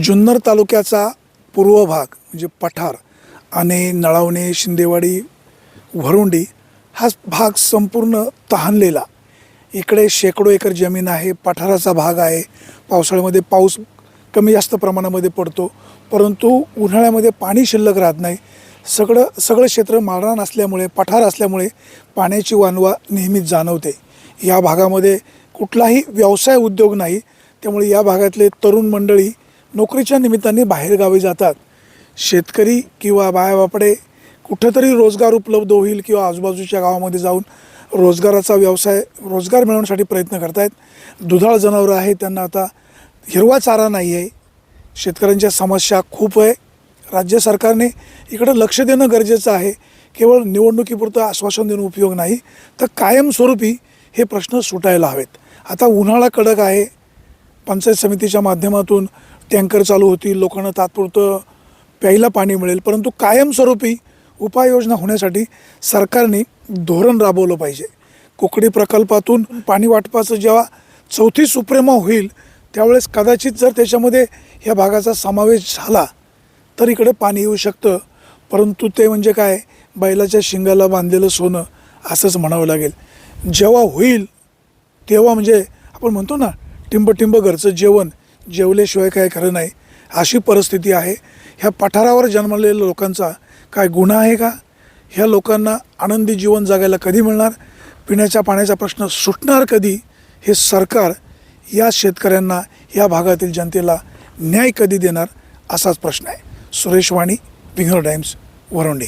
जुन्नर तालुक्याचा पूर्व भाग म्हणजे पठार आणि नळावणे, शिंदेवाडी, वरुंडी हा भाग संपूर्ण तहानलेला. इकडे शेकडो एकर जमीन आहे, पठाराचा भाग आहे. पावसाळ्यामध्ये पाऊस कमी जास्त प्रमाणामध्ये पडतो, परंतु उन्हाळ्यामध्ये पाणी शिल्लक राहत नाही. सगळं क्षेत्र माळरान असल्यामुळे, पठार असल्यामुळे पाण्याची वानवा नेहमीच जाणवते. या भागामध्ये कुठलाही व्यवसाय उद्योग नाही, त्यामुळे या भागातले तरुण मंडळी नोकरीच्या निमित्ताने बाहेरगावी जातात. शेतकरी किंवा बायाबापडे कुठंतरी रोजगार उपलब्ध होईल किंवा आजूबाजूच्या गावामध्ये जाऊन रोजगार मिळवण्यासाठी प्रयत्न करत आहेत. दुधाळ जनावरं आहेत, त्यांना आता हिरवा चारा नाही आहे. शेतकऱ्यांच्या समस्या खूप आहे. राज्य सरकारने इकडं लक्ष देणं गरजेचं आहे. केवळ निवडणुकीपुरतं आश्वासन देणं उपयोग नाही, तर कायमस्वरूपी हे प्रश्न सुटायला हवेत. आता उन्हाळा कडक आहे, पंचायत समितीच्या माध्यमातून टँकर चालू होतील, लोकांना तात्पुरतं प्यायला पाणी मिळेल, परंतु कायमस्वरूपी उपाययोजना होण्यासाठी सरकारने धोरण राबवलं पाहिजे. कुकडी प्रकल्पातून पाणी वाटपाचं जेव्हा चौथी सुप्रेमा होईल, त्यावेळेस कदाचित जर त्याच्यामध्ये ह्या भागाचा समावेश झाला तर इकडे पाणी येऊ शकतं. परंतु ते म्हणजे काय, बैलाच्या शिंगाला बांधलेलं सोनं असंच म्हणावं लागेल. जेव्हा होईल तेव्हा म्हणजे आपण म्हणतो ना, टिंब घरचं जेवण, जेवल्याशिवाय काय खरं नाही, अशी परिस्थिती आहे. ह्या पठारावर जन्मलेल्या लोकांचा काय गुन्हा आहे का? ह्या लोकांना आनंदी जीवन जगायला कधी मिळणार? पिण्याच्या पाण्याचा प्रश्न सुटणार कधी? हे सरकार या शेतकऱ्यांना, या भागातील जनतेला न्याय कधी देणार, असाच प्रश्न आहे. सुरेश वाणी, विंगर टाइम्स, वरुंडी.